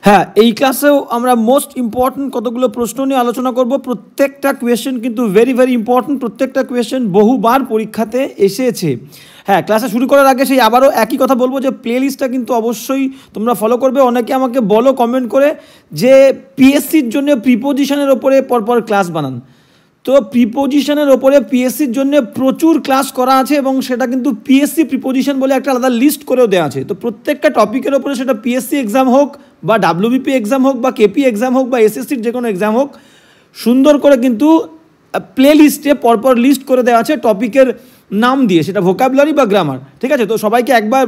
হ্যাঁ, এই ক্লাসেও আমরা মোস্ট ইম্পর্ট্যান্ট কতগুলো প্রশ্ন নিয়ে আলোচনা করব। প্রত্যেকটা কোয়েশ্চেন কিন্তু ভেরি ভেরি ইম্পর্ট্যান্ট, প্রত্যেকটা কোয়েশ্চেন বহুবার পরীক্ষাতে এসেছে। হ্যাঁ, ক্লাসে শুরু করার আগে সেই আবারও একই কথা বলবো যে প্লেলিস্টটা কিন্তু অবশ্যই তোমরা ফলো করবে। অনেকে আমাকে বলো কমেন্ট করে যে পিএসসির জন্য প্রিপোজিশনের ওপরে পরপর ক্লাস বানান। তো প্রিপোজিশনের ওপরে পিএসসির জন্য প্রচুর ক্লাস করা আছে এবং সেটা কিন্তু পিএসসি প্রিপোজিশন বলে একটা আলাদা লিস্ট করেও দেওয়া আছে। তো প্রত্যেকটা টপিকের ওপরে সেটা পিএসসি এক্সাম হোক বা ডাব্লিউবিপি এক্সাম হোক বা কেপি এক্সাম হোক বা এসএসসির যে কোনো এক্সাম হোক, সুন্দর করে কিন্তু প্লে লিস্টে পরপর লিস্ট করে দেওয়া আছে টপিকের নাম দিয়ে, সেটা ভোকাবুলারি বা গ্রামার। ঠিক আছে, তো সবাইকে একবার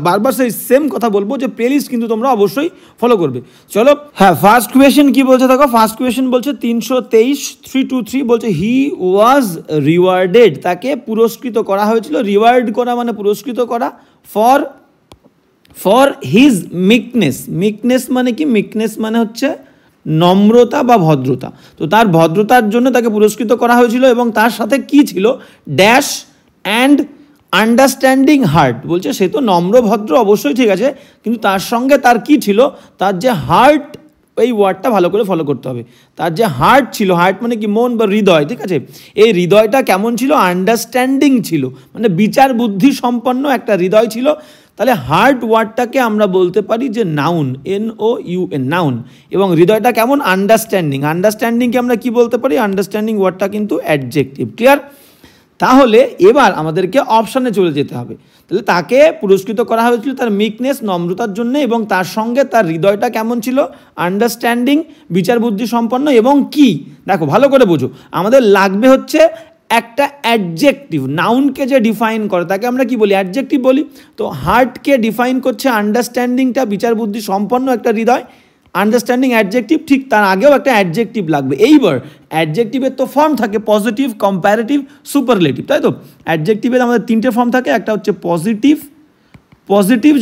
বারবার সেই সেম কথা বলবো যে প্লে লিস্ট কিন্তু তোমরা অবশ্যই ফলো করবে। চলো, হ্যাঁ, ফার্স্ট কোয়েশ্চেন কি বলছে দেখো। ফার্স্ট কোয়েশ্চেন বলছে 323 323 বলছে হি ওয়াজ রিওয়ার্ডেড, তাকে পুরস্কৃত করা হয়েছিল। রিওয়ার্ড করা মানে পুরস্কৃত করা। For his মিকনেস। মিকনেস মানে কি? মিকনেস মানে হচ্ছে নম্রতা বা ভদ্রতা। তো তার ভদ্রতার জন্য তাকে পুরস্কৃত করা হয়েছিল এবং তার সাথে কি ছিল? Dash and understanding heart. বলছে সে তো নম্র ভদ্র, অবশ্যই ঠিক আছে, কিন্তু তার সঙ্গে তার কি ছিল? তার যে হার্ট, এই ওয়ার্ডটা ভালো করে ফলো করতে হবে। তার যে হার্ট ছিল, হার্ট মানে কি? মন বা হৃদয়। ঠিক আছে, এই হৃদয়টা কেমন ছিল? আন্ডারস্ট্যান্ডিং ছিল, মানে বিচার বুদ্ধি সম্পন্ন একটা হৃদয় ছিল। তাহলে হার্ট ওয়ার্ডটাকে আমরা বলতে পারি যে নাউন, NOUN, নাউন। এবং হৃদয়টা কেমন? আন্ডারস্ট্যান্ডিং। আন্ডারস্ট্যান্ডিংকে আমরা কি বলতে পারি? আন্ডারস্ট্যান্ডিং ওয়ার্ডটা কিন্তু অ্যাডজেক্টিভ। ক্লিয়ার? তাহলে এবার আমাদেরকে অপশানে চলে যেতে হবে। তাহলে তাকে পুরস্কৃত করা হয়েছিল তার মিকনেস, নম্রতার জন্য, এবং তার সঙ্গে তার হৃদয়টা কেমন ছিল? আন্ডারস্ট্যান্ডিং, বিচার বুদ্ধি সম্পন্ন। এবং কি? দেখো ভালো করে বোঝো, আমাদের লাগবে হচ্ছে একটা অ্যাডজেক্টিভ। নাউনকে যে ডিফাইন করে তাকে আমরা কি বলি? অ্যাডজেক্টিভ বলি। তো হার্টকে ডিফাইন করছে আন্ডারস্ট্যান্ডিংটা, বিচার বুদ্ধি সম্পন্ন একটা হৃদয়। আন্ডারস্ট্যান্ডিং অ্যাডজেক্টিভ, ঠিক তার আগেও একটা অ্যাডজেক্টিভ লাগবে। এইবার অ্যাডজেক্টিভের তো ফর্ম থাকে পজিটিভ, কম্প্যারেটিভ, সুপারলেটিভ, তাই তো? অ্যাডজেক্টিভের আমাদের তিনটে ফর্ম থাকে। একটা হচ্ছে পজিটিভ,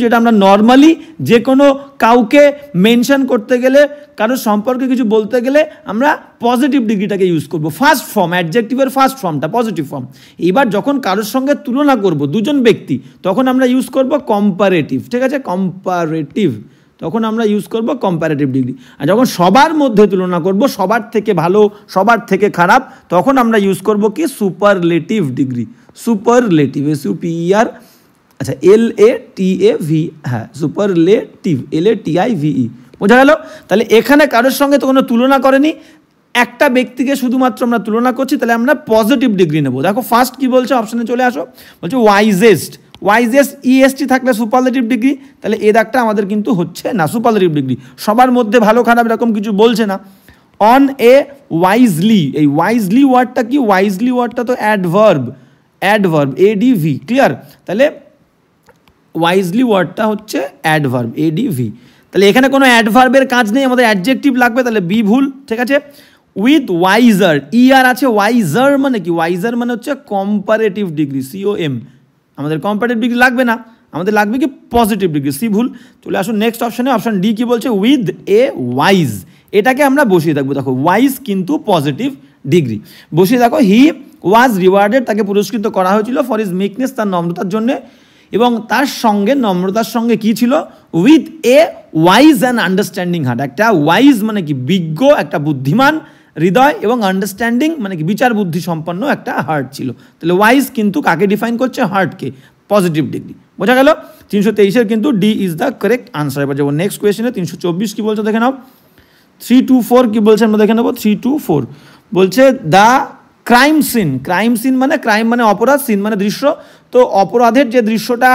যেটা আমরা নর্মালি যে কোনো কাউকে মেনশন করতে গেলে, কারোর সম্পর্কে কিছু বলতে গেলে আমরা পজিটিভ ডিগ্রিটাকে ইউজ করব। ফার্স্ট ফর্ম, অ্যাডজেক্টিভের ফার্স্ট ফর্মটা পজিটিভ ফর্ম। এবার যখন কারোর সঙ্গে তুলনা করব, দুজন ব্যক্তি, তখন আমরা ইউজ করব কম্পারেটিভ। ঠিক আছে, কম্পারেটিভ, তখন আমরা ইউজ করব কম্প্যারেটিভ ডিগ্রি। আর যখন সবার মধ্যে তুলনা করব, সবার থেকে ভালো, সবার থেকে খারাপ, তখন আমরা ইউজ করব কি? Superlative degree. সুপারলেটিভ, SUPER, আচ্ছা, LATAV, হ্যাঁ, সুপারলেটিভ, LATIVE, বোঝা গেল? তাহলে এখানে কারোর সঙ্গে তো কোনো তুলনা করেনি, একটা ব্যক্তিকে শুধুমাত্র আমরা তুলনা করছি, তাহলে আমরা পজিটিভ ডিগ্রি নেব। দেখো ফার্স্ট কি বলছে, অপশানে চলে আসো। বলছে ওয়াইজেস্ট, EST থাকলে সুপারলেটিভ ডিগ্রি, তাহলে এ দাগটা আমাদের কিন্তু হচ্ছে না সুপারলেটিভ ডিগ্রি। সবার মধ্যে ভালো খারাপ এরকম কিছু বলছে না। অন এ ওয়াইজলি, এই ওয়াইজলি ওয়ার্ডটা কি? ওয়াইজলি ওয়ার্ডটা তো অ্যাডভার্ব, ADV। ক্লিয়ার? তাহলে ওয়াইজলি ওয়ার্ডটা হচ্ছে অ্যাডভার্ব, ADV। তাহলে এখানে কোনো অ্যাডভার্বের কাজ নেই, আমাদের অ্যাডজেক্টিভ লাগবে, তাহলে বি ভুল। ঠিক আছে, উইথ ওয়াইজার, ER আছে। ওয়াইজার মানে কি? ওয়াইজার মানে হচ্ছে কম্পারেটিভ ডিগ্রি, COM। আমাদের কম্পারেটিভ ডিগ্রি লাগবে না, আমাদের লাগবে কি? পজিটিভ ডিগ্রি, সি ভুল। চলে আসুন নেক্সট অপশানে। অপশান ডি কি বলছে? উইথ এ ওয়াইজ, এটাকে আমরা বসিয়ে থাকবো। দেখো ওয়াইজ কিন্তু পজিটিভ ডিগ্রি, বসিয়ে দেখো হি ওয়াজ রিওয়ার্ডেড, তাকে পুরস্কৃত করা হয়েছিল ফর হিজ মিকনেস, তার নম্রতার জন্যে। এবং তার সঙ্গে, নম্রতার সঙ্গে কি ছিল? With a wise and understanding heart. একটা ওয়াইজ মানে কি? বিজ্ঞ, একটা বুদ্ধিমান হৃদয়, এবং আন্ডারস্ট্যান্ডিং মানে কি? বিচার বুদ্ধি সম্পন্ন একটা হার্ট ছিল। তাহলে ওয়াইজ কিন্তু কাকে ডিফাইন করছে? হার্টকে, পজিটিভ ডিগ্রি। বোঝা গেল? 323-এর কিন্তু D is the correct answer. এবার যাবো নেক্সট কোয়েশ্চেনে। 324 কি বলছে দেখে নাও। 324 কি বলছে আমরা দেখে নেবো। 324 বলছে the crime scene. Crime scene মানে, ক্রাইম মানে অপরাধ, সিন মানে দৃশ্য। তো অপরাধের যে দৃশ্যটা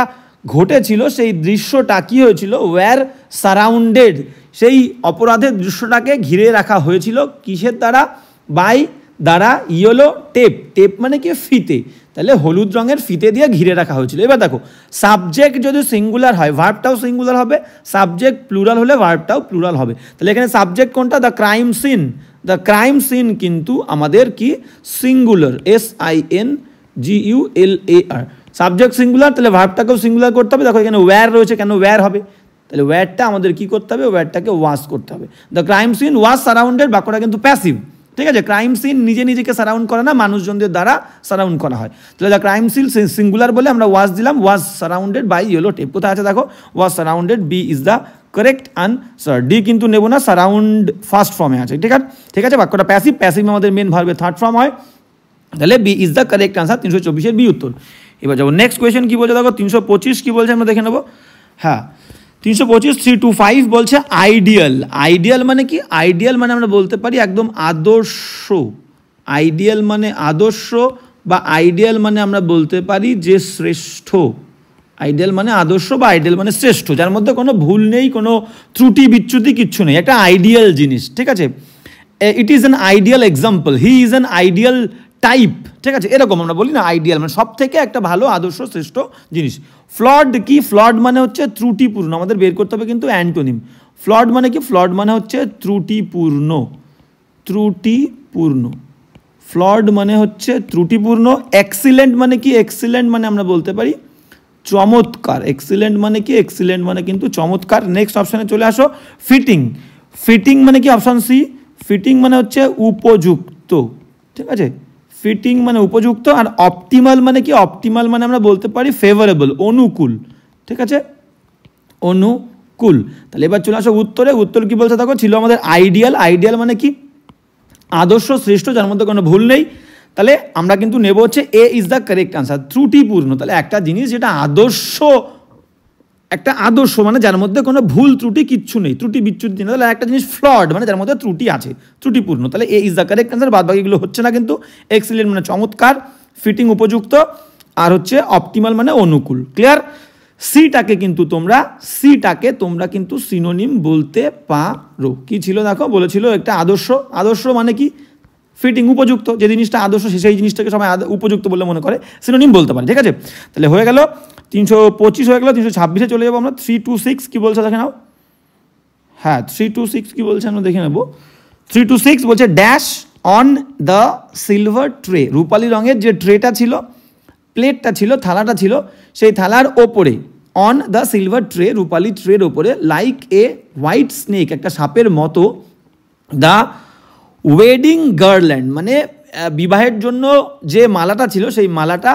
ঘটেছিল, সেই দৃশ্যটা কি হয়েছিল? ওয়্যার সারাউন্ডেড, সেই অপরাধের দৃশ্যটাকে ঘিরে রাখা হয়েছিল কিসের দ্বারা? বাই দ্বারা ইয়েলো টেপ। টেপ মানে কি? ফিতে। তাহলে হলুদ রঙের ফিতে দিয়ে ঘিরে রাখা হয়েছিল। এবার দেখো সাবজেক্ট যদি সিঙ্গুলার হয়, ভার্বটাও সিঙ্গুলার হবে, সাবজেক্ট প্লুরাল হলে ভার্বটাও প্লুরাল হবে। তাহলে এখানে সাবজেক্ট কোনটা? The crime scene. The crime scene কিন্তু আমাদের কি? Singular, SINGULAR। সাবজেক্ট সিঙ্গুলার, তাহলে ভার্বটাকেও সিঙ্গুলার করতে হবে। দেখো এখানে ওয়্যার রয়েছে, কেন ওয়্যার হবে? তাহলে ওয়্যারটা আমাদের কি করতে হবে? ওয়্যারটাকে ওয়াজ করতে হবে। The crime scene was surrounded, বাক্যটা কিন্তু প্যাসিভ। ঠিক আছে, ক্রাইম সিন নিজেকে সারাউন্ড করে না, মানুষজনদের দ্বারা সারাউন্ড করা হয়। তাহলে দ্য ক্রাইম সিন সিঙ্গুলার বলে আমরা ওয়াজ দিলাম, was surrounded by yellow tape. কোথায় আছে দেখো? Was surrounded, B is the correct answer. D কিন্তু নেব না, সারাউন্ড ফার্স্ট ফর্মে আছে। ঠিক আছে, বাক্যটা প্যাসিভ, প্যাসিভ আমাদের মেন ভার্বের থার্ড ফর্ম হয়, তাহলে B is the correct answer, 324-এর বি উত্তর। এবার যাবো নেক্সট কোয়েশ্চেন, কী বলছে দেখো 325 কী বলছে আমরা দেখে নেবো। হ্যাঁ 325 325 বলছে আইডিয়াল। আইডিয়াল মানে কি? আইডিয়াল মানে আমরা বলতে পারি একদম আদর্শ। আইডিয়াল মানে আদর্শ, বা আইডিয়াল মানে আমরা বলতে পারি যে শ্রেষ্ঠ। আইডিয়াল মানে আদর্শ, বা আইডিয়াল মানে শ্রেষ্ঠ, যার মধ্যে কোনো ভুল নেই, কোনো ত্রুটি বিচ্যুতি কিচ্ছু নেই, একটা আইডিয়াল জিনিস। ঠিক আছে, it is an ideal example, he is an ideal type. ঠিক আছে, এরকম আমরা বলি না, আইডিয়াল মানে সব থেকে একটা ভালো, আদর্শ, শ্রেষ্ঠ জিনিস। ফ্লড কি? ফ্লড মানে হচ্ছে ত্রুটিপূর্ণ, আমাদের বের করতে হবে কিন্তু অ্যান্টোনিম। ফ্লড মানে কি? ফ্লড মানে হচ্ছে ত্রুটিপূর্ণ। ত্রুটিপূর্ণ, ফ্লড মানে হচ্ছে ত্রুটিপূর্ণ। এক্সিলেন্ট মানে কি? এক্সিলেন্ট মানে আমরা বলতে পারি চমৎকার। এক্সিলেন্ট মানে কি? এক্সিলেন্ট মানে কিন্তু চমৎকার। নেক্সট অপশানে চলে আসো, ফিটিং। ফিটিং মানে কি? অপশান সি, ফিটিং মানে হচ্ছে উপযুক্ত। ঠিক আছে, ফিটিং মানে উপযুক্ত। আর অপটিমাল মানে কি? অপটিমাল মানে আমরা বলতে পারি ফেভারেবল, অনুকূল। ঠিক আছে, অনুকূল। তাহলে এবার চলে আসো উত্তরে। উত্তর কি বলছে দেখো, ছিল আমাদের আইডিয়াল। আইডিয়াল মানে কি? আদর্শ, শ্রেষ্ঠ, যার মধ্যে কোনো ভুল নেই। তাহলে আমরা কিন্তু নেব হচ্ছে এ ইজ দ্য কারেক্ট আনসার, ত্রুটিপূর্ণ। তাহলে একটা জিনিস যেটা আদর্শ, একটা আদর্শ মানে যার মধ্যে কোনো ভুল ত্রুটি কিচ্ছু নেই, ত্রুটি বিচ্যুতি নেই। তাহলে একটা জিনিস ফ্লড মানে যার মধ্যে ত্রুটি আছে, ত্রুটিপূর্ণ। তাহলে এ ইজ দ্য কারেক্ট আনসার। বাদ বাকিগুলো হচ্ছে না কিন্তু। এক্সিলেন্ট মানে চমৎকার, ফিটিং উপযুক্ত, আর হচ্ছে অপটিমাল মানে অনুকূল। ক্লিয়ার? সিটাকে তোমরা কিন্তু সিনোনিম বলতে পারো। কি ছিল দেখো, বলেছিল একটা আদর্শ। আদর্শ মানে কি? ফিটিং, উপযুক্ত। যে জিনিসটা আদর্শ সেই জিনিসটাকে সবাই উপযুক্ত বলে মনে করে, সিনোনিম বলতে পারে। ঠিক আছে, তাহলে হয়ে গেল 325 হয়ে গেল। 326-এ চলে যাবো আমরা। 326 কি বলছে দেখে নাও। হ্যাঁ 326 কি বলছে আমরা দেখে নেবো। 326 বলছে dash on the silver tray. রূপালী রঙের যে ট্রেটা ছিল, প্লেটটা ছিল, থালাটা ছিল, সেই থালার ওপরে, অন দ্য সিলভার ট্রে, রূপালী ট্রের ওপরে, লাইক এ হোয়াইট স্নেক, একটা সাপের মতো, দ্য ওয়েডিং গার্ল্যান্ড মানে বিবাহের জন্য যে মালাটা ছিল, সেই মালাটা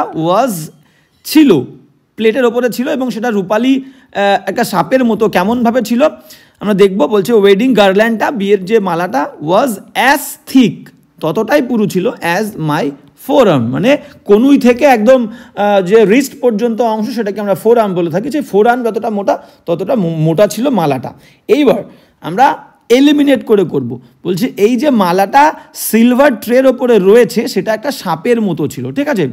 ছিল প্লেটের ওপরে ছিল, এবং সেটা রূপালী একটা সাপের মতো। কেমনভাবে ছিল আমরা দেখব। বলছে ওয়েডিং গার্ল্যান্ডটা, বিয়ের যে মালাটা, ওয়াজ অ্যাজ থিক, ততটাই পুরু ছিল, অ্যাজ মাই ফোরআর্ম, মানে কনুই থেকে একদম যে রিস্ট পর্যন্ত অংশ, সেটাকে আমরা ফোরআর্ম বলে থাকি। সেই ফোরআর্ম যতটা মোটা, ততটা মোটা ছিল মালাটা। এইবার আমরা এলিমিনেট করব। বলছে এই যে মালাটা সিলভার ট্রের ওপরে রয়েছে, সেটা একটা সাপের মতো ছিল। ঠিক আছে,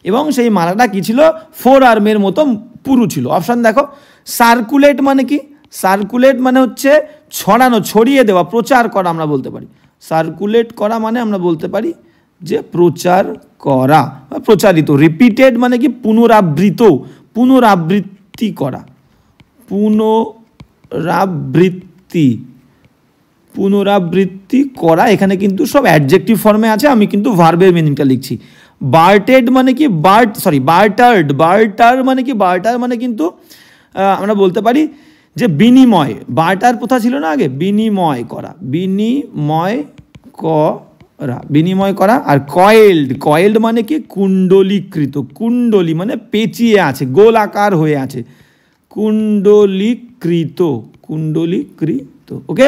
এবং সেই মালাটা কি ছিল? ফোর আর্মের মতো পুরু ছিল। অপশান দেখো। সার্কুলেট মানে কি? সার্কুলেট মানে হচ্ছে ছড়ানো, ছড়িয়ে দেওয়া, প্রচার করা আমরা বলতে পারি। সার্কুলেট করা মানে আমরা বলতে পারি যে প্রচার করা বা প্রচারিত। রিপিটেড মানে কি? পুনরাবৃত, পুনরাবৃত্তি করা, পুনরাবৃত্তি করা। এখানে কিন্তু সব অ্যাডজেক্টিভ ফর্মে আছে, আমি কিন্তু ভার্বের মিনিংটা লিখছি। বার্টেড মানে কি? বার্টার মানে কি? বার্টার মানে কিন্তু আমরা বলতে পারি যে বিনিময়। বার্টার প্রথা ছিল না আগে, বিনিময় করা, বিনিময় করা। আর কয়েল্ড মানে কি? কুণ্ডলীকৃত। কুণ্ডলী মানে পেঁচিয়ে আছে, গোল আকার হয়ে আছে, কুণ্ডলীকৃত। ওকে,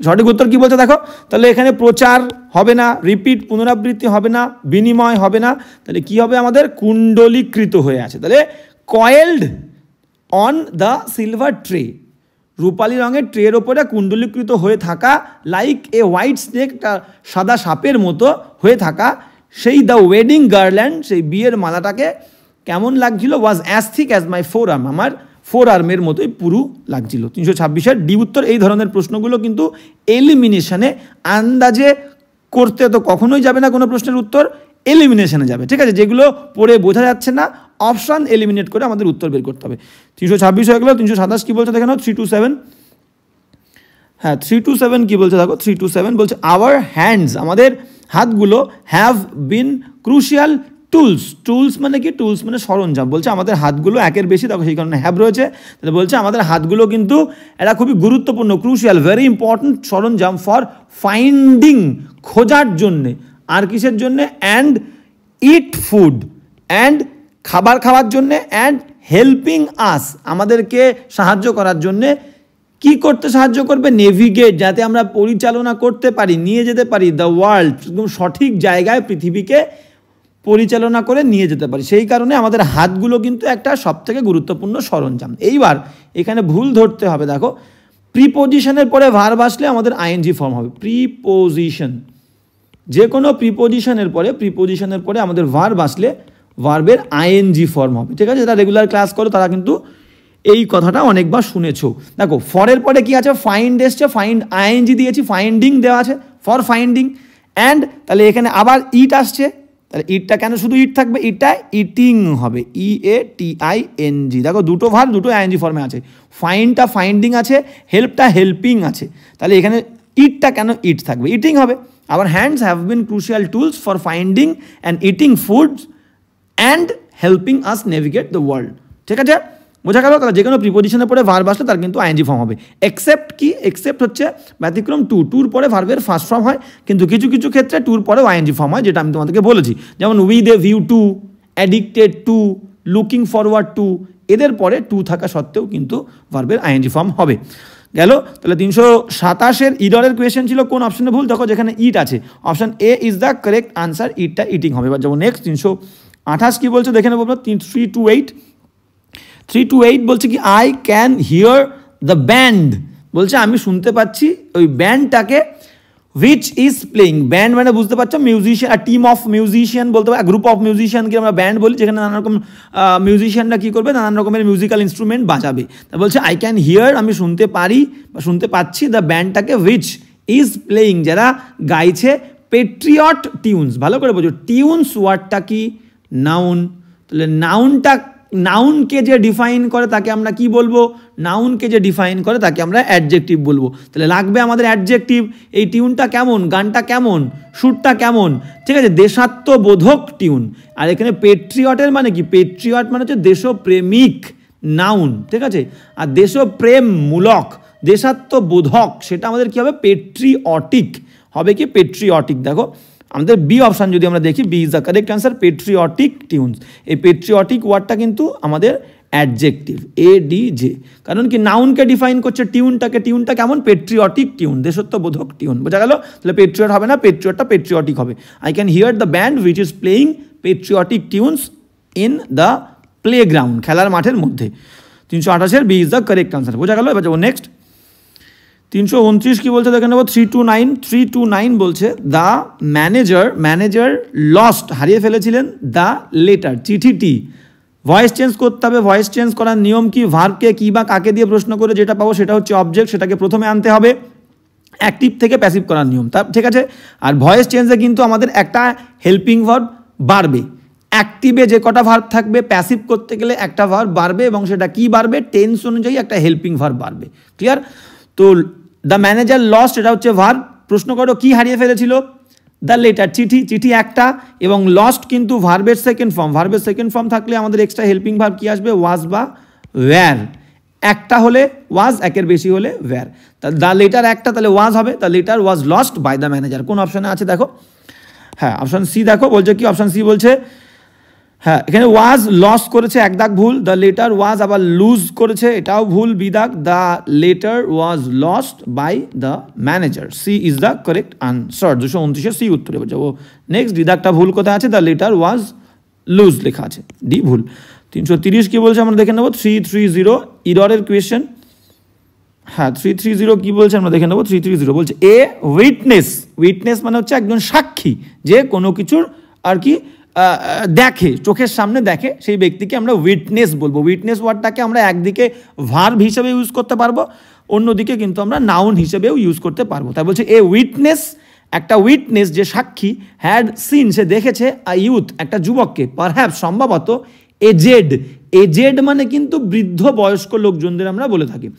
সঠিক উত্তর কি বলছে দেখো। তাহলে এখানে প্রচার হবে না, রিপিট, পুনরাবৃত্তি হবে না, বিনিময় হবে না, তাহলে কি হবে আমাদের? কুণ্ডলীকৃত হয়ে আছে। তাহলে coiled on the silver tray, রূপালী রঙের ট্রের ওপরে কুণ্ডলীকৃত হয়ে থাকা, লাইক এ হোয়াইট স্নেক, সাদা সাপের মতো হয়ে থাকা, সেই দ্য ওয়েডিং গার্ল্যান্ড, সেই বিয়ের মালাটাকে কেমন লাগছিল? Was as thick as my four arm, আমার ফোর আর্মের মতোই পুরু লাগছিল। 326-এর ডি উত্তর। এই ধরনের প্রশ্নগুলো কিন্তু এলিমিনেশনে, আন্দাজে করতে তো কখনোই যাবে না কোনো প্রশ্নের উত্তর, এলিমিনেশনে যাবে। ঠিক আছে, যেগুলো পড়ে বোঝা যাচ্ছে না, অপশান এলিমিনেট করে আমাদের উত্তর বের করতে হবে। 326 হয়ে গেল। 327 কী বলছে দেখে নাও। 327, হ্যাঁ 327 কী বলছে দেখো। 327 বলছে আওয়ার হ্যান্ডস, আমাদের হাতগুলো, হ্যাভ বিন ক্রুশিয়াল টুলস মানে কি? টুলস মানে সরঞ্জাম। বলছে আমাদের হাতগুলো, একের বেশি দেখো সেই কারণে হ্যাভ রয়েছে, তাহলে বলছে আমাদের হাতগুলো কিন্তু এটা খুবই গুরুত্বপূর্ণ, ক্রুশিয়াল, ভেরি ইম্পর্টেন্ট সরঞ্জাম ফর ফাইন্ডিং, খোঁজার জন্যে, আর কিসের জন্যে? অ্যান্ড ইট ফুড, অ্যান্ড খাবার খাওয়ার জন্যে, অ্যান্ড হেল্পিং আস, আমাদেরকে সাহায্য করার জন্যে, কি করতে সাহায্য করবে? নেভিগেট, যাতে আমরা পরিচালনা করতে পারি, নিয়ে যেতে পারি দ্য ওয়ার্ল্ড, একদম সঠিক জায়গায় পৃথিবীকে পরিচালনা করে নিয়ে যেতে পারি। সেই কারণে আমাদের হাতগুলো কিন্তু একটা সবথেকে গুরুত্বপূর্ণ সরঞ্জাম। এইবার এখানে ভুল ধরতে হবে, দেখো প্রিপোজিশনের পরে ভার্ব আসলে আমাদের আইএনজি ফর্ম হবে। প্রিপোজিশন, যে কোনো প্রিপোজিশনের পরে আমাদের ভার্ব আসলে ভার্বের আইএনজি ফর্ম হবে, ঠিক আছে? যারা রেগুলার ক্লাস করো তারা কিন্তু এই কথাটা অনেকবার শুনেছো। দেখো ফরের পরে কি আছে? ফাইন্ড এসছে, ফাইন্ড আইএনজি দিয়েছি, ফাইন্ডিং দেওয়া আছে, ফর ফাইন্ডিং। অ্যান্ড তাহলে এখানে আবার ইট আসছে, তাহলে ইটটা কেন শুধু ইট থাকবে? ইটটা ইটিং হবে, EATING। দেখো দুটো ভার্ব দুটো আইএনজি ফর্মে আছে, ফাইন্ডটা ফাইন্ডিং আছে, হেল্পটা হেল্পিং আছে, তাহলে এখানে ইটটা কেন ইট থাকবে? ইটিং হবে। আবার hands have been crucial tools for finding and eating foods and helping us navigate the world, ঠিক আছে? বোঝা গেল? তাহলে যে কোনো প্রিপোজিশনের পরে ভার্ব আসলে তার কিন্তু আইএনজি ফর্ম হবে। এক্সেপ্ট কি? এক্সেপ্ট হচ্ছে ব্যতিক্রম টু, টুর পরে ভার্বের ফার্স্ট ফর্ম হয়, কিন্তু কিছু কিছু ক্ষেত্রে টুর পরেও আইএনজি ফর্ম হয়, যেটা আমি তোমাদেরকে বলেছি। যেমন with a view to, addicted to, looking forward to, এদের পরে টু থাকা সত্ত্বেও কিন্তু ভার্বের আইএনজি ফর্ম হবে। গেল? তাহলে 327-এর ইডরের কোয়েশ্চেন ছিল কোন অপশনে ভুল? দেখো যেখানে ইট আছে, option A is the correct answer, ইটটা ইটিং হবে। এবার যাবো নেক্সট 328 কি বলছে দেখে নেবো। 328 বলছে কি I can hear the band, বলছে আমি শুনতে পাচ্ছি ওই ব্যান্ডটাকে, হুইচ ইজ প্লেইং। ব্যান্ড মানে বুঝতে পারছো মিউজিশিয়ান, আর টিম অফ মিউজিশিয়ান বলতে পারি, গ্রুপ অফ মিউজিশিয়ানকে আমরা ব্যান্ড বলি, যেখানে নানান রকম মিউজিশিয়ানরা কী করবে, নানান রকমের মিউজিক্যাল ইনস্ট্রুমেন্ট বাজাবে। তা বলছে আই ক্যান হিয়ার, আমি শুনতে পারি বা শুনতে পাচ্ছি দ্য ব্যান্ডটাকে, হুইচ ইজ প্লেইং, যারা গাইছে পেট্রিয়ট টিউনস। ভালো করে বোঝো, টিউনস ওয়ার্ডটা কি? নাউন। তাহলে নাউনকে যে ডিফাইন করে তাকে আমরা কি বলবো? নাউনকে যে ডিফাইন করে তাকে আমরা অ্যাডজেক্টিভ বলবো। তাহলে লাগবে আমাদের অ্যাডজেক্টিভ। এই টিউনটা কেমন, গানটা কেমন, সুরটা কেমন, ঠিক আছে? দেশাত্মবোধক টিউন। আর এখানে পেট্রিয়টের মানে কি? পেট্রিয়ট মানে হচ্ছে দেশপ্রেমিক, নাউন, ঠিক আছে? আর দেশপ্রেমমূলক, দেশাত্মবোধক, সেটা আমাদের কি হবে? পেট্রিয়টিক হবে। কি? পেট্রিয়টিক। দেখো আমাদের বি অপশান যদি আমরা দেখি, B is the correct answer, patriotic tunes. এই পেট্রিয়টিক ওয়ার্ডটা কিন্তু আমাদের অ্যাডজেক্টিভ, ADJ। কারণ কি? নাউনকে ডিফাইন করছে টিউনটাকে, টিউনটা কেমন? পেট্রিয়টিক টিউন, দেশত্ববোধক টিউন। বোঝা গেল? তাহলে পেট্রিয়ট হবে না, পেট্রিয়টটা পেট্রিয়টিক হবে। I can hear the band which is playing patriotic tunes in the playground, খেলার মাঠের মধ্যে। 328-এর B is the correct answer. বোঝা গেল? এবার যাবো নেক্সট 329 কি বলছে দেখে নেব। 329 বলছে দ্য ম্যানেজার লস্ট, হারিয়ে ফেলেছিলেন, দ্য লেটার, চিঠিটি। ভয়েস চেঞ্জ করতে হবে। ভয়েস চেঞ্জ করার নিয়ম কি? ভার্বকে কি বা কাকে দিয়ে প্রশ্ন করে যেটা পাবো সেটা হচ্ছে অবজেক্ট, সেটাকে প্রথমে আনতে হবে। অ্যাক্টিভ থেকে প্যাসিভ করার নিয়ম, তা ঠিক আছে? আর ভয়েস চেঞ্জে কিন্তু আমাদের একটা হেল্পিং ভার্ব বাড়বে। অ্যাক্টিভে যে কটা ভার্ব থাকবে, প্যাসিভ করতে গেলে একটা ভার্ব বাড়বে, এবং সেটা কি বাড়বে? টেন্স অনুযায়ী একটা হেল্পিং ভার্ব বাড়বে। ক্লিয়ার? তো দ্য ম্যানেজার লস্ট, এটা হচ্ছে ভার্ব। প্রশ্ন করো কি হারিয়ে ফেলেছিল? দ্য লেটার, চিঠি। চিঠি একটা, এবং লস্ট কিন্তু ভার্বের সেকেন্ড ফর্ম। ভার্বের সেকেন্ড ফর্ম থাকলে আমাদের এক্সট্রা হেল্পিং ভার্ব কি আসবে? ওয়াজ বা ওয়্যার। একটা হলে ওয়াজ, একের বেশি হলে ওয়্যার। তাহলে দ্য লেটার একটা, তাহলে ওয়াজ হবে। The letter was lost by the manager. কোন অপশানে আছে দেখো? হ্যাঁ, অপশান সি দেখো। বলছে কি? অপশান সি বলছে হ্যাঁ, এখানে ওয়াজ লস করেছে, এক দাগ ভুল। দ্য লেটার ওয়াজ আবার লুজ করেছে, এটাও ভুল, বি দাগ। The letter was lost by the manager, C is the correct answer. 229-এর সি উত্তরে যাবো। নেক্সট ডি দাগটা ভুল কোথায় আছে? দ্য লেটার ওয়াজ লুজ লেখা আছে, ডি ভুল। 330 কি বলছে আমরা দেখে নেবো। 330 ইররের কোয়েশ্চেন। হ্যাঁ, 330 কি বলছে আমরা দেখে নেবো। 330 বলছে এ উইটনেস। উইটনেস মানে হচ্ছে একজন সাক্ষী, যে কোনো কিছুর আর কি দেখে, চোখের সামনে দেখে, সেই ব্যক্তিকে আমরা উইটনেস বলবো। উইটনেস ওয়ার্ডটাকে আমরা একদিকে ভার্ব হিসেবে ইউজ করতে পারবো, অন্যদিকে কিন্তু আমরা নাউন হিসেবেও ইউজ করতে পারবো। তাই বলছে এ উইটনেস, একটা উইটনেস যে সাক্ষী, হ্যাড সিন সে দেখেছে, আ ইউথ একটা যুবককে, পারহ্যাপস সম্ভবত, এজেড। এজেড মানে কিন্তু বৃদ্ধ বয়স্ক লোকজনদের আমরা বলে থাকি।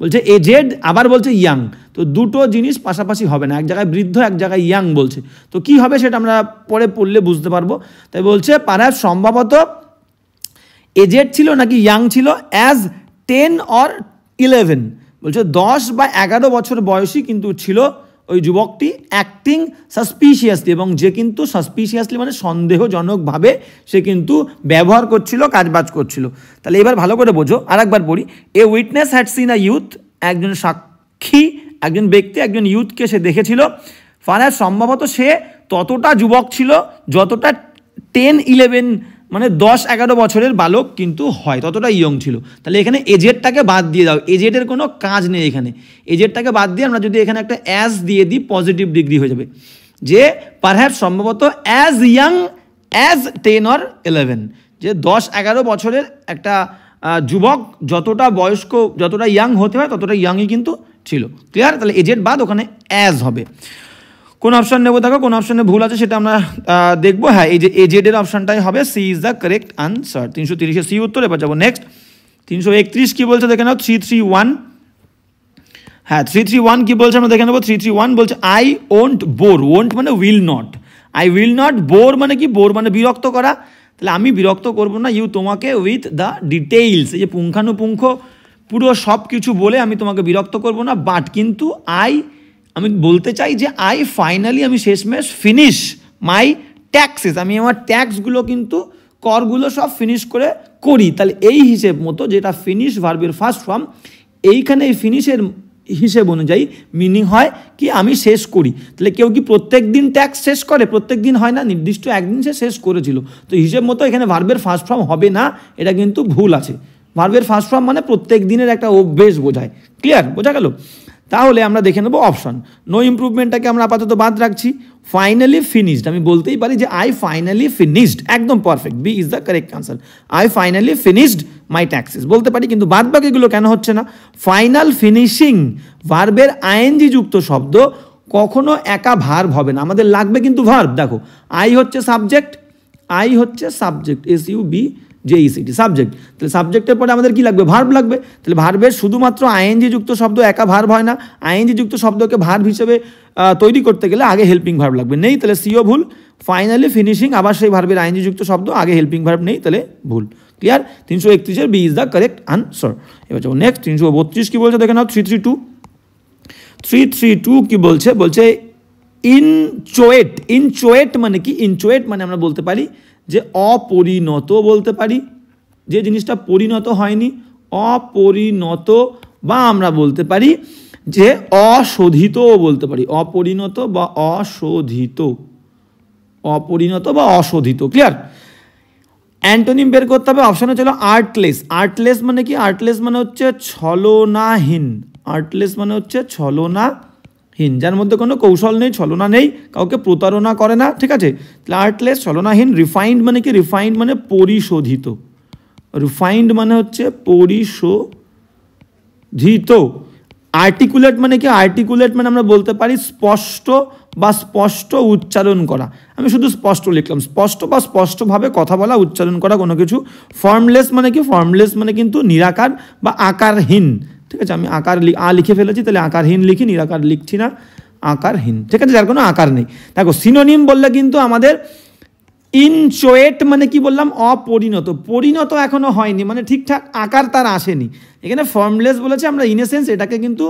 বলছে এজেড, আবার বলছে ইয়াং। তো দুটো জিনিস পাশাপাশি হবে না, এক জায়গায় বৃদ্ধ, এক জায়গায় ইয়াং বলছে। তো কি হবে সেটা আমরা পরে পড়লে বুঝতে পারবো। তাই বলছে পারহ্যাপস সম্ভবত এজেড ছিল নাকি ইয়াং ছিল, অ্যাজ 10 or 11, বলছে 10 বা 11 বছর বয়সী কিন্তু ছিল ওই যুবকটি। অ্যাক্টিং সাসপিশিয়াসলি, এবং যে কিন্তু সাসপিশিয়াসলি মানে সন্দেহজনকভাবে সে কিন্তু ব্যবহার করছিল, কাজবাজ করছিল। তাহলে এবার ভালো করে বোঝো, আর একবার পড়ি। এ witness had seen a youth একজন সাক্ষী, একজন ব্যক্তি, একজন ইউথকে সে দেখেছিল। পারহ্যাপস সম্ভবত সে ততটা যুবক ছিল যতটা 10-11 মানে 10-11 বছরের বালক কিন্তু হয়, ততটা ইয়ং ছিল। তাহলে এখানে এজেডটাকে বাদ দিয়ে দাও, এজেডের কোনো কাজ নেই এখানে। এজেডটাকে বাদ দিয়ে আমরা যদি এখানে একটা অ্যাজ দিয়ে দিই পজিটিভ ডিগ্রি হয়ে যাবে, যে পারহ্যাপস সম্ভবত অ্যাজ ইয়াং অ্যাজ 10 or 11, যে 10-11 বছরের একটা যুবক যতটা বয়স্ক, যতটা ইয়াং হতে হয় ততটা ইয়াংই কিন্তু ছিল। ক্লিয়ার? তাহলে এজেড বাদ, ওখানে অ্যাজ হবে। কোন অপশন নেবো দেখো, কোন অপশনে ভুল আছে সেটা আমরা দেখবো। হ্যাঁ, এই যে এজেডের অপশনটাই হবে, C is the correct answer. 330 C উত্তর। এবার যাবো নেক্সট। 331 কি বলছে দেখে নাও। 331, হ্যাঁ 331 কি বলছে আমরা দেখে নেবো। 331 বলছে আই ওন্ট বোর। ওন্ট মানে will not, I will not bore মানে কি, বোর মানে বিরক্ত করা। তাহলে আমি বিরক্ত করবো না ইউ তোমাকে উইথ দ্য ডিটেইলস, এই যে পুঙ্খানুপুঙ্খ পুরো সব কিছু বলে আমি তোমাকে বিরক্ত করবো না, বাট কিন্তু আমি বলতে চাই যে আই ফাইনালি, আমি শেষমেশ ফিনিশ মাই ট্যাক্সেস, আমি আমার ট্যাক্সগুলো কিন্তু করগুলো সব ফিনিশ করে করি। তাহলে এই হিসেব মতো যেটা ফিনিশ ভার্বের ফার্স্ট ফর্ম, এইখানে এই ফিনিশের হিসেব অনুযায়ী মিনিং হয় কি আমি শেষ করি। তাহলে কেউ কি প্রত্যেক দিন ট্যাক্স শেষ করে? প্রত্যেক দিন হয় না, নির্দিষ্ট একদিন সে শেষ করেছিল। তো হিসেব মতো এখানে ভার্বের ফার্স্ট ফর্ম হবে না, এটা কিন্তু ভুল আছে। ভার্বের ফার্স্ট ফর্ম মানে প্রত্যেক দিনের একটা অভ্যেস বোঝায়। ক্লিয়ার? বোঝা গেল? তাহলে আমরা দেখে নেবো অপশন। নো ইমপ্রুভমেন্টটাকে আমরা আপাতত বাদ রাখছি। ফাইনালি ফিনিশড, আমি বলতেই পারি যে আই ফাইনালি ফিনিশড, একদম perfect, B is the correct answer. I finally finished my taxes বলতে পারি, কিন্তু বাদ বাকিগুলো কেন হচ্ছে না? ফাইনাল ফিনিশিং ভার্বের আইএনজি যুক্ত শব্দ কখনো একা ভার্ব হবে না, আমাদের লাগবে কিন্তু ভার্ব। দেখো আই হচ্ছে সাবজেক্ট, আই হচ্ছে সাবজেক্ট, SUBJECT সাবজেক্ট। তাহলে সাবজেক্টের পরে আমাদের কি লাগবে? ভার্ব লাগবে। তাহলে ভার্বের শুধুমাত্র আইএনজি যুক্ত শব্দ একা ভার্ব হয় না, আইএনজি যুক্ত শব্দকে ভার্ব হিসেবে তৈরি করতে গেলে আগে হেল্পিং ভার্ব লাগবে। নেই, তাহলে সিও ভুল। ফাইনালি ফিনিশিং আবার সেই ভার্বের আইএনজি যুক্ত শব্দ, আগে হেল্পিং ভার্ব নেই, তাহলে ভুল। Clear? 331 B is the correct answer. এবার যাবো নেক্সট। 332 কি বলছে দেখে নাও। 332 কি বলছে? বলছে ইনচোয়েট। ইনচোয়েট মানে কি? ইনচোয়েট মানে আমরা বলতে পারি যে অপরিণত বলতে পারি, যে জিনিসটা পরিণত হয়নি, অপরিণত, বা আমরা বলতে পারি যে অশোধিত বলতে পারি, অপরিণত বা অশোধিত, অপরিণত বা অশোধিত। ক্লিয়ার? অ্যান্টোনিম বের করতে হবে। অপশনে ছিল আর্টলেস। আর্টলেস মানে কি? আর্টলেস মানে হচ্ছে ছলনাহীন। আর্টলেস মানে হচ্ছে ছলনাহীন, যার মধ্যে কোনো কৌশল নেই, ছলনা নেই, কাউকে প্রতারণা করে না। ঠিক আছে? তাহলে আর্টলেস, ছলনাহীন। রিফাইন্ড মানে কি? রিফাইন্ড মানে পরিশোধিত। রিফাইন্ড মানে হচ্ছে পরিশোধিত। আর্টিকুলেট মানে কি? আর্টিকুলেট মানে আমরা বলতে পারি স্পষ্ট বা স্পষ্ট উচ্চারণ করা। আমি শুধু স্পষ্ট লিখলাম, স্পষ্ট বা স্পষ্টভাবে কথা বলা, উচ্চারণ করা কোনো কিছু। ফর্মলেস মানে কি? ফর্মলেস মানে কিন্তু নিরাকার বা আকারহীন। ঠিক আছে? আমি লিখে ফেলেছি, তাহলে আকারহীন লিখি, নিরাকার লিখছি না, আকারহীন। ঠিক আছে? যার কোনো আকার নেই। দেখো সিনোনিম বললে কিন্তু আমাদের ইনচোয়েট মানে কি বললাম? অপরিণত, পরিণত এখনো হয়নি, মানে ঠিকঠাক আকার তার আসেনি। এখানে ফর্মলেস বলেছে, আমরা ইনএসেন্স এটাকে কিন্তু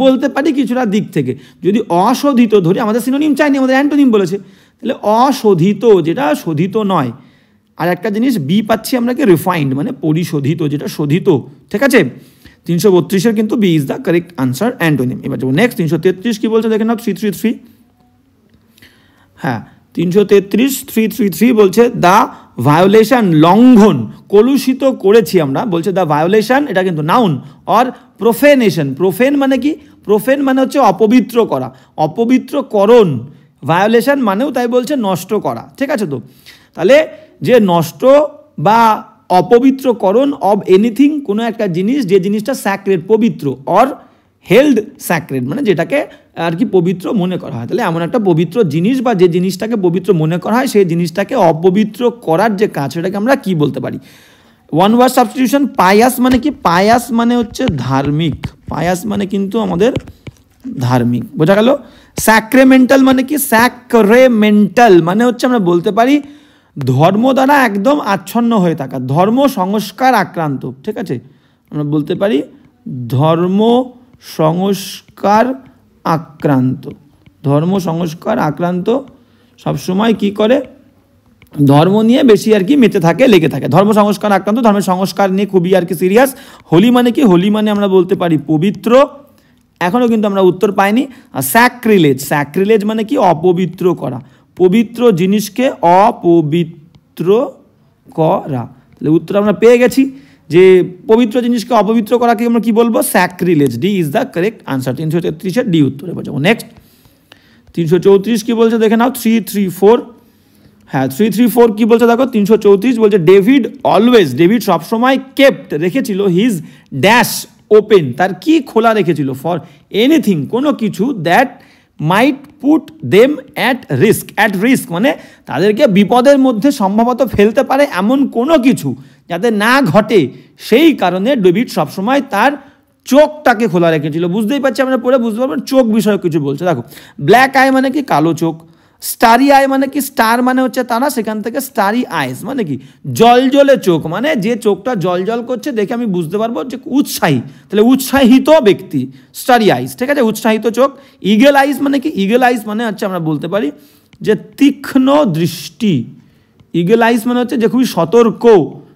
বলতে পারি কিছুটা দিক থেকে। যদি অশোধিত ধরি, আমাদের সিনোনিম চাইনি, আমাদের অ্যান্টোনিম বলেছে, তাহলে অশোধিত যেটা শোধিত নয়। আর একটা জিনিস বি পাচ্ছি আমরা কি? রিফাইন্ড মানে পরিশোধিত, যেটা শোধিত। ঠিক আছে? 332 কিন্তু B is the correct answer, antonym. এবার যাবো নেক্সট। 333 কি বলছে দেখেন না। 333, হ্যাঁ 333 বলছে দ্য ভায়োলেশন, লঙ্ঘন, কলুষিত করেছি আমরা। বলছে দ্য ভায়োলেশন, এটা কিন্তু নাউন, অর প্রোফেনেশন। প্রোফেন মানে কি? প্রোফেন মানে হচ্ছে অপবিত্র করা, অপবিত্রকরণ। ভায়োলেশন মানেও তাই বলছে নষ্ট করা। ঠিক আছে? তো তাহলে যে নষ্ট বা অপবিত্রকরণ অব এনিথিং, কোনো একটা জিনিস, যে জিনিসটা স্যাক্রেড পবিত্র, অর হেল্ড স্যাক্রেড মানে যেটাকে আর কি পবিত্র মনে করা হয়। তাহলে এমন একটা পবিত্র জিনিস বা যে জিনিসটাকে পবিত্র মনে করা হয়, সেই জিনিসটাকে অপবিত্র করার যে কাজ, সেটাকে আমরা কি বলতে পারি? One word substitution. পায়াস মানে কি? পায়াস মানে হচ্ছে ধার্মিক। পায়াস মানে কিন্তু আমাদের ধার্মিক। বোঝা গেল? স্যাক্রেমেন্টাল মানে কি? স্যাক্রেমেন্টাল মানে হচ্ছে আমরা বলতে পারি ধর্ম দ্বারা একদম আচ্ছন্ন হয়ে থাকা, ধর্ম সংস্কার আক্রান্ত। ঠিক আছে? আমরা বলতে পারি ধর্ম সংস্কার আক্রান্ত। ধর্ম সংস্কার আক্রান্ত সবসময় কি করে? ধর্ম নিয়ে বেশি আর কি মেতে থাকে, লেগে থাকে। ধর্ম সংস্কার আক্রান্ত, ধর্মের সংস্কার নিয়ে খুবই আর কি সিরিয়াস। হোলি মানে কি? হোলি মানে আমরা বলতে পারি পবিত্র। এখনও কিন্তু আমরা উত্তর পাইনি। আর স্যাক্রিলেজ, স্যাক্রিলেজ মানে কি? অপবিত্র করা, পবিত্র জিনিসকে অপবিত্র করা। তাহলে উত্তর আমরা পেয়ে গেছি যে পবিত্র জিনিসকে অপবিত্র করাকে আমরা কি বলবো? Sacrilege. D is the correct answer. 333-এর ডি উত্তর। এবার যাবো নেক্সট। 334 কি বলছে দেখে নাও। 334, হ্যাঁ 334 কি বলছে দেখো। 334 বলছে ডেভিড অলওয়েজ, ডেভিড সবসময় কেপ্ট রেখেছিল হিজ ড্যাশ ওপেন, তার কি খোলা রেখেছিল? ফর এনিথিং, কোনো কিছু, that might put them at risk. At risk মানে তাদেরকে বিপদের মধ্যে সম্ভবত ফেলতে পারে এমন কোনো কিছু যাতে না ঘটে, সেই কারণে ডেভিড সবসময় তার চোখটাকে খোলা রেখেছিল। বুঝতেই পারছি, আমরা পড়ে বুঝতে পারবেন চোখ বিষয়ে কিছু বলছে। দেখো ব্ল্যাক আই মানে কি? কালো চোখ। স্টারি আই মানে কি? স্টার মানে হচ্ছে তারা, সেখান থেকে স্টারি আইস মানে কি? জলজলে চোখ, মানে যে চোখটা জল করছে দেখে আমি বুঝতে পারবো যে উৎসাহী, তাহলে উৎসাহিত ব্যক্তি, স্টারি আইস, ঠিক আছে, উৎসাহিত চোখ। ইগল আইস মানে কি? ইগল আইস মানে হচ্ছে আমরা বলতে পারি যে তীক্ষ্ণ দৃষ্টি। ইগল আইস মানে হচ্ছে যে খুবই সতর্ক,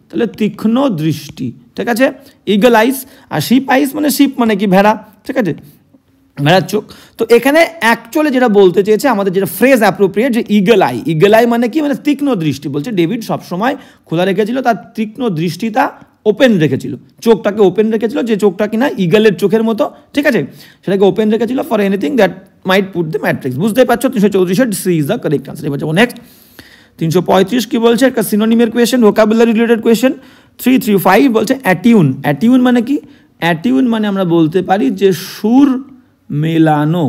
তাহলে তীক্ষ্ণ দৃষ্টি, ঠিক আছে, ইগল আইস। আর শিপ আইস মানে শিপ মানে কি? ভেড়া, ঠিক আছে, ভেড়ার চোখ। তো এখানে অ্যাকচুয়ালি যেটা বলতে চেয়েছে আমাদের, যেটা ফ্রেজ অ্যাপ্রোপ্রিয়েট, যে ইগল আই। ইগল আই মানে কি? মানে তীক্ষ্ণ দৃষ্টি। বলছে ডেভিড সবসময় খোলা রেখেছিল, তার তীক্ষ্ণ দৃষ্টিটা ওপেন রেখেছিল, চোখটাকে ওপেন রেখেছিল, যে চোখটা কিনা ইগলের চোখের মতো, ঠিক আছে, সেটাকে ওপেন রেখেছিল for anything that might put the matrix. বুঝতেই পারছো 334 C is the correct answer. এবার যাবো নেক্সট। 335 কি বলছে? একটা সিনোনিমের কোয়েশ্চেন, ভোকাবুলারি রিলেটেড কোয়েশ্চেন। 335 বলছে অ্যাটিউন। অ্যাটিউন মানে কি? অ্যাটিউন মানে আমরা বলতে পারি যে সুর মেলানো।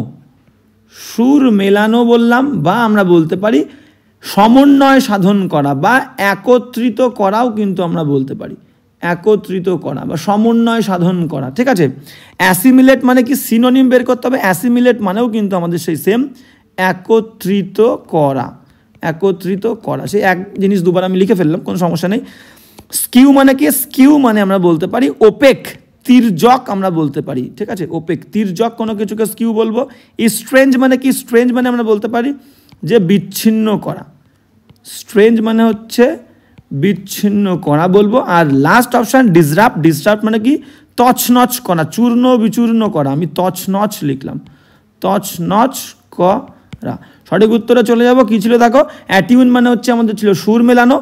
সুর মেলানো বললাম, বা আমরা বলতে পারি সমন্বয় সাধন করা, বা একত্রিত করাও কিন্তু আমরা বলতে পারি, একত্রিত করা বা সমন্বয় সাধন করা, ঠিক আছে। অ্যাসিমিলেট মানে কি? সিনোনিম বের করতে হবে। অ্যাসিমিলেট মানেও কিন্তু আমাদের সেই সেম, একত্রিত করা, একত্রিত করা। সেই এক জিনিস দুবার আমি লিখে ফেললাম, কোনো সমস্যা নেই। স্কিউ মানে কি? স্কিউ মানে আমরা বলতে পারি ওপেক, তির্যক আমরা বলতে পারি, ঠিক আছে, ওপেক, তির্যক কোনো কিছুকে স্কিউ বলবো। স্ট্রেঞ্জ মানে কি? স্ট্রেঞ্জ মানে আমরা বলতে পারি যে বিচ্ছিন্ন করা। স্ট্রেঞ্জ মানে হচ্ছে বিচ্ছিন্ন করা বলবো। আর লাস্ট অপশান ডিসরাপ্ট। ডিসরাপ্ট মানে কি? তছনছ করা, চূর্ণ বিচূর্ণ করা। আমি তছনছ লিখলাম, তছনছ করা। সঠিক উত্তরে চলে যাব। কি ছিল দেখো? অ্যাটিউন মানে হচ্ছে আমাদের ছিল সুর মেলানো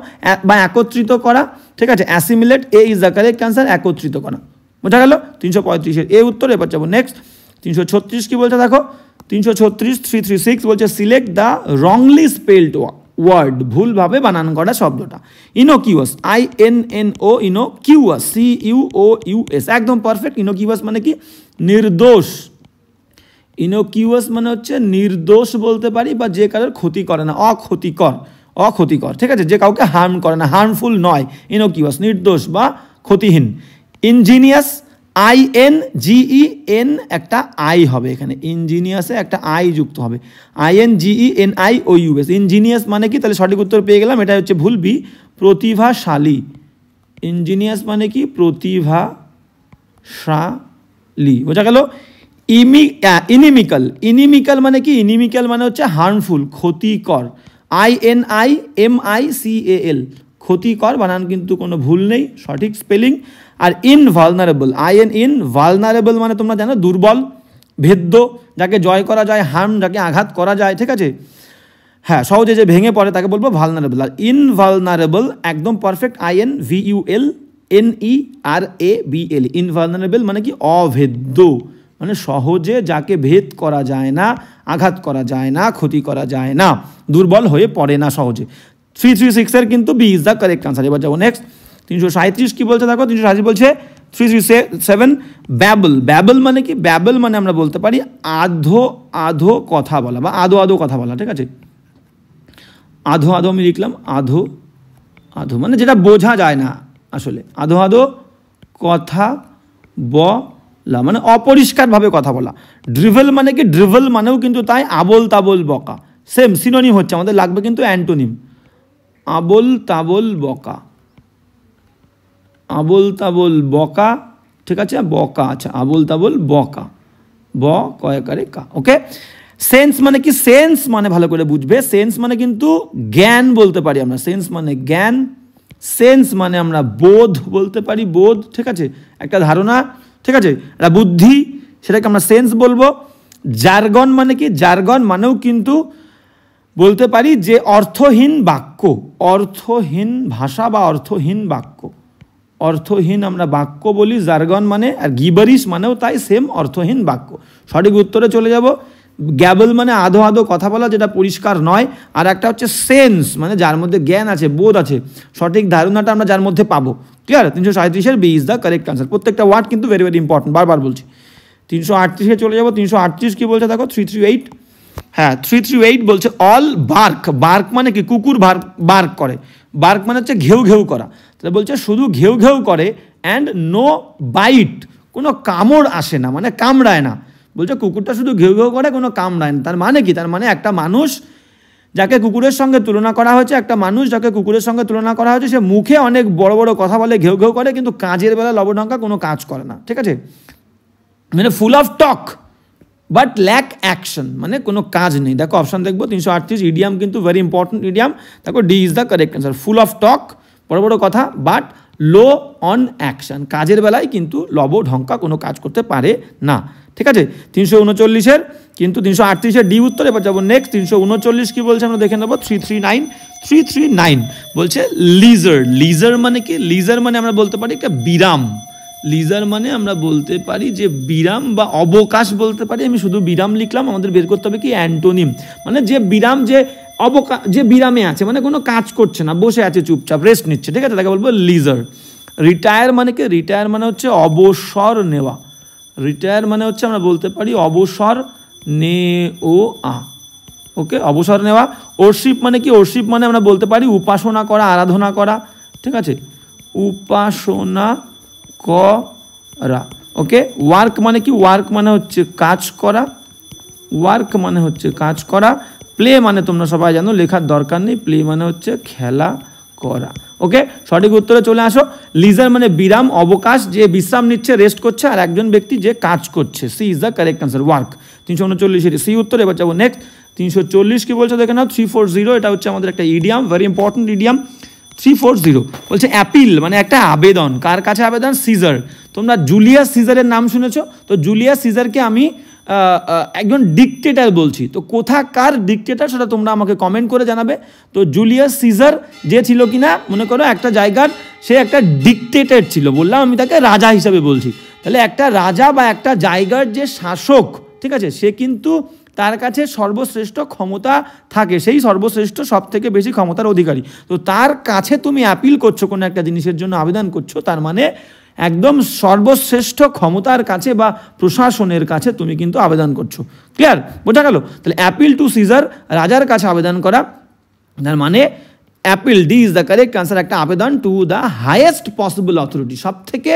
বা একত্রিত করা, ঠিক আছে। Assimilate, A is the correct answer, একত্রিত করা। বোঝা গেল 335-এর এ উত্তর। এবার যাবো নেক্সট। 336 কি বলছে দেখো। 336, 336 বলছে select the wrongly spelled word, ভুলভাবে বানান করা শব্দটা। ইনোকিউয়াস, INNO, ইনোকিউয়াস, CUOUS, একদম পারফেক্ট। ইনোকিউয়াস মানে কি? নির্দোষ। ইনোকিউয়াস মানে হচ্ছে নির্দোষ বলতে পারি, বা যে কারোর ক্ষতি করে না, অক্ষতিকর, অক্ষতিকর, ঠিক আছে, যে কাউকে হার্ম করে না, হার্মফুল নয়। ইনোকিউয়াস নির্দোষ বা ক্ষতিহীন। ইনজিনিয়াস, INGEN, একটা আই হবে এখানে, ইনজিনিয়াসে একটা আই যুক্ত হবে, INGENIOUS। ইনজিনিয়াস মানে কি? তাহলে সঠিক উত্তর পেয়ে গেলাম, এটা হচ্ছে ভুল, বি প্রতিভাশালী। ইনজিনিয়াস মানে কি? প্রতিভাশালী, বোঝা গেল। ইনিমিক্যাল, ইনিমিক্যাল মানে কি? ইনিমিক্যাল মানে হচ্ছে হার্মফুল, ক্ষতিকর। INIMICAL, ক্ষতিকর, বানান কিন্তু কোনো ভুল নেই, সঠিক স্পেলিং। আর ইনভালনারেবল, ইনভালনারেবল মানে তোমরা জানো দুর্বল, ভেদ্য, যাকে জয় করা যায়, হার্ম, যাকে আঘাত করা যায়, ঠিক আছে, হ্যাঁ, সহজে যে ভেঙে পড়ে তাকে বলবো ভালনারেবল। আর ইনভালনারেবল একদম পারফেক্ট, INVULNERABL। ইনভালনারেবল মানে কি? অভেদ্য, মানে সহজে যাকে ভেদ করা যায় না, আঘাত করা যায় না, ক্ষতি করা যায় না, দুর্বল হয়ে পড়ে না সহজে। 336-এর কিন্তু B is the correct answer. এবার যাবো নেক্সট। 337 কি বলছে দেখো। 337 বলছে 337 ব্যাবল। ব্যাবল মানে কি? ব্যাবল মানে আমরা বলতে পারি আধো আধো কথা বলা, বা আধো আধো কথা বলা, ঠিক আছে। আধো আধো আমি লিখলাম, আধো আধো মানে যেটা বোঝা যায় না আসলে, আধো আধো কথা বলা মানে অপরিষ্কারভাবে কথা বলা। ড্রিভেল মানে কি? ড্রিভেল মানেও কিন্তু তাই, আবোল তাবোল বকা, সেম সিনোনিম হচ্ছে, আমাদের লাগবে কিন্তু অ্যান্টোনিম। আবোল তাবোল বকা, আবোল তাবোল বকা, ঠিক আছে, বকা, আচ্ছা, আবোল তাবোল বকা, ব কয়কারে কা, ওকে। সেন্স মানে কি? সেন্স মানে ভালো করে বুঝবে, সেন্স মানে কিন্তু জ্ঞান বলতে পারি আমরা, সেন্স মানে জ্ঞান, সেন্স মানে আমরা বোধ বলতে পারি, বোধ, ঠিক আছে, একটা ধারণা, ঠিক আছে, একটা বুদ্ধি, সেটাকে আমরা সেন্স বলবো। জার্গন মানে কি? জার্গন মানেও কিন্তু বলতে পারি যে অর্থহীন বাক্য, অর্থহীন ভাষা বা অর্থহীন বাক্য, অর্থহীন আমরা বাক্য বলি জার্গন মানে, আর গিবারিশ মানেও তাই, সেম অর্থহীন বাক্য। সঠিক উত্তরে চলে যাব। গ্যাবল মানে আধো আধো কথা বলা, যেটা পরিষ্কার নয়, আর একটা হচ্ছে সেন্স মানে যার মধ্যে জ্ঞান আছে, বোধ আছে, সঠিক ধারণাটা আমরা যার মধ্যে পাবো। ক্লিয়ার? 337-এর B is the correct answer. প্রত্যেকটা ওয়ার্ড কিন্তু ভেরি ভেরি ইম্পর্টেন্ট, বারবার বলছি। 338-এ চলে যাবো। 338 কি বলছে দেখো, 338, হ্যাঁ 338 বলছে অল বার্ক। বার্ক মানে কি? কুকুর বার্ক করে, বার্ক মানে হচ্ছে ঘেউ ঘেউ করা, তাহলে বলছে শুধু ঘেউ ঘেউ করে, অ্যান্ড নো বাইট, কোনো কামড় আসে না, মানে কামড়ায় না। বলছে কুকুরটা শুধু ঘেউ ঘেউ করে, কোনো কামড়ায় না। তার মানে কি? তার মানে একটা মানুষ যাকে কুকুরের সঙ্গে তুলনা করা হয়েছে, একটা মানুষ যাকে কুকুরের সঙ্গে তুলনা করা হয়েছে, সে মুখে অনেক বড় বড় কথা বলে, ঘেউ ঘেউ করে, কিন্তু কাজের বেলা লবডঙ্কা কোনো কাজ করে না, ঠিক আছে, মানে full of talk but lack action, মানে কোনো কাজ নেই। দেখো অপশান দেখবো 338, ইডিয়াম কিন্তু ভেরি ইম্পর্টেন্ট ইডিয়াম। দেখো D is the correct answer. Full of টক, বড় বড় কথা, বাট লো অন অ্যাকশন, কাজের বেলায় কিন্তু লবঢঙ্কা কোনো কাজ করতে পারে না, ঠিক আছে। 339-এর কিন্তু 338-এর ডি উত্তর। এবার যাবো নেক্সট। 339 কি বলছে আমরা দেখে নেবো। 339 বলছে লিজার। লিজার মানে কি? লিজার মানে আমরা বলতে পারি একটা বিরাম, লিজার মানে আমরা বলতে পারি যে বিরাম বা অবকাশ বলতে পারি। আমি শুধু বিরাম লিখলাম, আমাদের বের করতে হবে কি অ্যান্টোনিম, মানে যে বিরাম, যে যে বিরামে আছে, মানে কোনো কাজ করছে না, বসে আছে চুপচাপ, রেস্ট নিচ্ছে, ঠিক আছে, তাকে বলবো লিজার। রিটায়ার মানে কি? রিটায়ার মানে হচ্ছে অবসর নেওয়া, রিটায়ার মানে হচ্ছে আমরা বলতে পারি অবসর নেওয়া, ওকে, অবসর নেওয়া। ওরশিপ মানে কি? ওরশিপ মানে আমরা বলতে পারি উপাসনা করা, আরাধনা করা, ঠিক আছে, উপাসনা করা, ওকে। ওয়ার্ক মানে কি? ওয়ার্ক মানে হচ্ছে কাজ করা, ওয়ার্ক মানে হচ্ছে কাজ করা। প্লে মানে তোমরা সবাই জানো, লেখার দরকার নেই, প্লে মানে হচ্ছে খেলা করা, ওকে। সঠিক উত্তরে চলে আসো। লিজার মানে বিরাম, অবকাশ, যে বিশ্রাম নিচ্ছে, রেস্ট করছে, আর একজন ব্যক্তি যে কাজ করছে, C is the correct answer, work. 339-এর সি উত্তর। এবার যাবো নেক্সট। 340 কি বলছে দেখে নাও। 340, এটা হচ্ছে আমাদের একটা ইডিয়াম, ভেরি ইম্পর্টেন্ট ইডিয়াম। 340 বলছে অ্যাপিল মানে একটা আবেদন। কার কাছে আবেদন? সিজার। তোমরা জুলিয়াস সিজারের নাম শুনেছো? তো জুলিয়াস সিজারকে আমি একজন ডিকটেটর বলছি, তো কোথাকার ডিকটেটর সেটা তোমরা আমাকে কমেন্ট করে জানাবে। তো জুলিয়াস সিজার যে ছিল কিনা, মনে করো একটা জায়গার সে একটা ডিকটেটর ছিল, বললাম আমি তাকে রাজা হিসাবে বলছি, তাহলে একটা রাজা বা একটা জায়গার যে শাসক, ঠিক আছে, সে কিন্তু তার কাছে সর্বশ্রেষ্ঠ ক্ষমতা থাকে, সেই সর্বশ্রেষ্ঠ সব থেকে বেশি ক্ষমতার অধিকারী। তো তার কাছে তুমি অ্যাপিল করছো, কোনো একটা জিনিসের জন্য আবেদন করছো, তার মানে একদম সর্বশ্রেষ্ঠ ক্ষমতার কাছে বা প্রশাসনের কাছে তুমি কিন্তু আবেদন করছো। ক্লিয়ার? বোঝা গেল? তাহলে অ্যাপিল টু সিজার, রাজার কাছে আবেদন করা, তার মানে appeal, D is the correct answer, একটা আবেদন to the highest possible authority, সব থেকে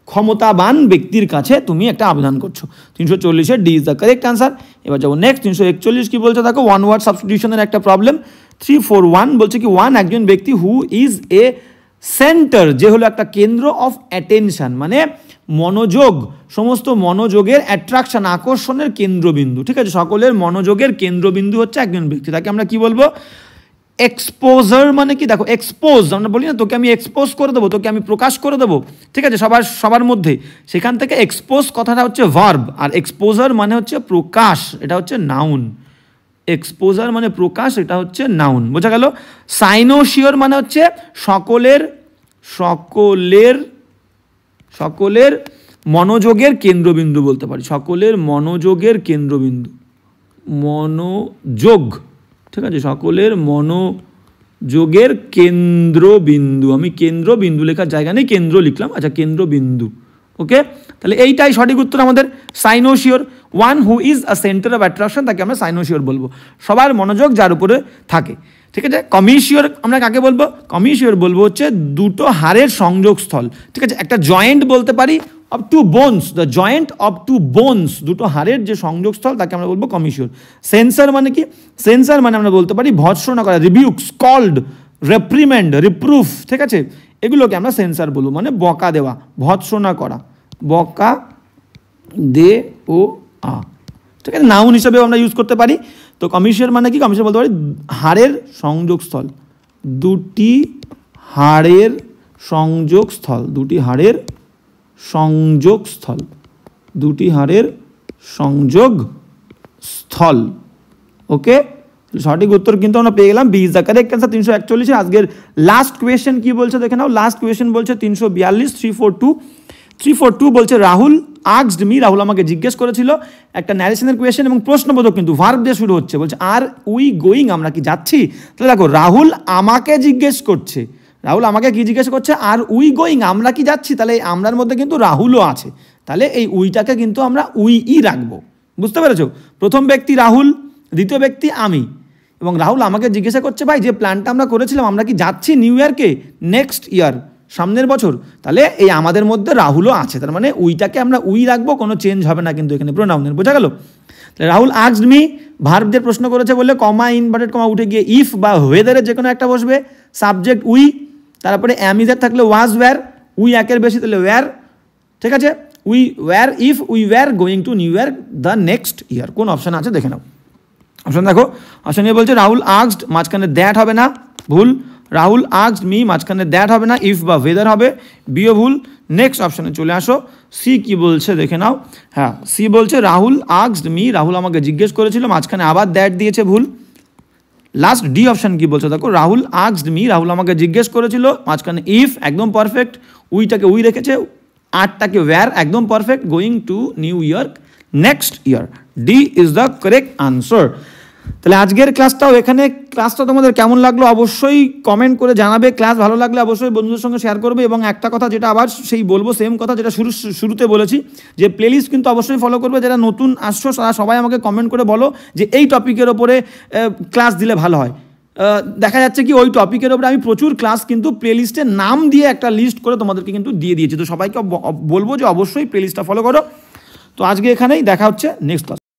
ক্ষমতাবান ব্যক্তির কাছে তুমি একটা আবেদন করছো। 340-এর D is the correct answer. এবার যাবো নেক্সট। 341 কি বলছে দেখো, ওয়ান ওয়ার্ড সাবস্টিটিউশনের একটা প্রবলেম। 341 বলছে কি ওয়ান, একজন ব্যক্তি হু ইজ এ সেন্টার, যে হলো একটা কেন্দ্র অফ অ্যাটেনশন, মানে মনোযোগ, সমস্ত মনোযোগের অ্যাট্রাকশন, আকর্ষণের কেন্দ্রবিন্দু, ঠিক আছে, সকলের মনোযোগের কেন্দ্রবিন্দু হচ্ছে একজন ব্যক্তি, তাকে আমরা কি বলবো? এক্সপোজার। মানে কি? দেখো এক্সপোজ, আমরা বলি না তোকে আমি এক্সপোজ করে দেবো, তোকে আমি প্রকাশ করে দেবো, ঠিক আছে, সবার মধ্যে, সেখান থেকে এক্সপোজ কথাটা হচ্ছে ভার্ব, আর এক্সপোজার মানে হচ্ছে প্রকাশ, এটা হচ্ছে নাউন। এক্সপোজার মানে প্রকাশ, এটা হচ্ছে নাউন। বোঝা গেল? সাইনোশিওর মানে হচ্ছে সকলের মনোযোগের কেন্দ্রবিন্দু বলতে পারি, সকলের মনোযোগের কেন্দ্রবিন্দু, মনোযোগ, ঠিক আছে, সকলের মনোযোগের কেন্দ্রবিন্দু। আমি কেন্দ্রবিন্দু লেখার জায়গা নেই, কেন্দ্র লিখলাম, আচ্ছা কেন্দ্রবিন্দু, ওকে। তাহলে এইটাই সঠিক উত্তর আমাদের, cynosure. One who is a centre of attraction, তাকে আমরা সাইনোশিওর বলবো, সবার মনোযোগ যার উপরে থাকে, ঠিক আছে। কমিশিওর আমরা কাকে বলবো? কমিশিওর বলবো হচ্ছে দুটো হাড়ের সংযোগস্থল, ঠিক আছে, একটা জয়েন্ট বলতে পারি of two bones, the joint of two bones, দুটো হাড়ের যে সংযোগস্থল, তাকে আমরা বলবো কমিশিওর। সেন্সার মানে কি? সেন্সার মানে আমরা বলতে পারি ভৎসনা করা, রিবিউক, স্কল্ড, রেপ্রিমেন্ড, রিপ্রুফ, ঠিক আছে, এগুলোকে আমরা সেন্সার বলবো, মানে বকা দেওয়া, ভৎসনা করা, বকা দে ও আ, ঠিক আছে, নাউন হিসেবেও আমরা ইউজ করতে পারি। তো কমিশিয়ার মানে কি? কমিশিয়ার বলতে পারি হাড়ের সংযোগস্থল, দুটি হাড়ের সংযোগস্থল, দুটি হাড়ের সংযোগস্থল, দুটি হাড়ের সংযোগস্থল। ওকে, সঠিক উত্তর কিন্তু আমরা পেয়ে গেলাম, B is the correct answer. 341। আজকের লাস্ট কোয়েশ্চেন কি বলছে দেখে নাও। লাস্ট কোয়েশ্চেন বলছে 342, 342 বলছে রাহুল আস্কড মি, রাহুল আমাকে জিজ্ঞেস করেছিল, একটা ন্যারেশনের কোয়েশ্চেন এবং প্রশ্নবোধক কিন্তু ভার্ব দিয়ে শুরু হচ্ছে। বলছে আর উই গোয়িং, আমরা কি যাচ্ছি? তাহলে দেখো রাহুল আমাকে জিজ্ঞেস করছে, রাহুল আমাকে কি জিজ্ঞেস করছে? আর উই গোয়িং, আমরা কি যাচ্ছি? তাহলে এই আমরার মধ্যে কিন্তু রাহুলও আছে, তাহলে এই উইটাকে কিন্তু আমরা উই ই রাখবো। বুঝতে পেরেছো? প্রথম ব্যক্তি রাহুল, দ্বিতীয় ব্যক্তি আমি, এবং রাহুল আমাকে জিজ্ঞাসা করছে ভাই যে প্ল্যানটা আমরা করেছিলাম আমরা কি যাচ্ছি নিউ ইয়ারকে, নেক্সট ইয়ার, সামনের বছর, তাহলে এই আমাদের মধ্যে রাহুলও আছে, তার মানে উইটাকে আমরা উই রাখবো, কোনো চেঞ্জ হবে না কিন্তু এখানে প্রোনাউনের। বোঝা গেল? তাহলে রাহুল আস্কড মি, ভার্বদের প্রশ্ন করেছে বলে কমা ইনভার্টেড কমা উঠে গিয়ে ইফ বা ওয়েদারের যে কোনো একটা বসবে, সাবজেক্ট উই, তারপরে অ্যামিজার থাকলে ওয়াজ ওয়্যার, উই একের বেশি তাহলে ওয়্যার। ঠিক আছে, we were if we were going to new year the next year. কোন অপশান আছে দেখে নাও। অপশান দেখো, অপশান এ বলছে রাহুল আস্কড, মাঝখানে দ্যাট হবে না, ভুল। রাহুল আস্কড মি, মাঝখানে দ্যাট হবে না, ইফ বা ওয়েদার হবে, বিও ভুল। নেক্সট অপশানে চলে আসো, সি কি বলছে দেখে নাও। হ্যাঁ, সি বলছে রাহুল আস্কড মি, রাহুল আমাকে জিজ্ঞেস করেছিল, মাঝখানে আবার দ্যাট দিয়েছে, ভুল। লাস্ট ডি অপশান কি বলছে দেখো, রাহুল আস্কড মি, রাহুল আমাকে জিজ্ঞেস করেছিল, মাঝখানে ইফ একদম পারফেক্ট, উইটাকে উই রেখেছে, আটটাকে ওয়্যার একদম perfect, going to new York next year. D is the correct answer. তাহলে আজকের ক্লাসটাও এখানে, ক্লাসটা তোমাদের কেমন লাগলো অবশ্যই কমেন্ট করে জানাবে। ক্লাস ভালো লাগলে অবশ্যই বন্ধুদের সঙ্গে শেয়ার করবে, এবং একটা কথা যেটা আবার সেই বলবো, সেম কথা যেটা শুরুতে বলেছি, যে প্লেলিস্ট কিন্তু অবশ্যই ফলো করবে। যারা নতুন আসছো তারা সবাই আমাকে কমেন্ট করে বলো যে এই টপিকের ওপরে ক্লাস দিলে ভালো হয়। দেখা যাচ্ছে কি ওই টপিকের ওপরে আমি প্রচুর ক্লাস কিন্তু প্লেলিস্টের নাম দিয়ে একটা লিস্ট করে তোমাদেরকে কিন্তু দিয়ে দিয়েছি। তো সবাইকে বলবো যে অবশ্যই প্লেলিস্টটা ফলো করো। তো আজকে এখানেই দেখা হচ্ছে নেক্সট ক্লাস।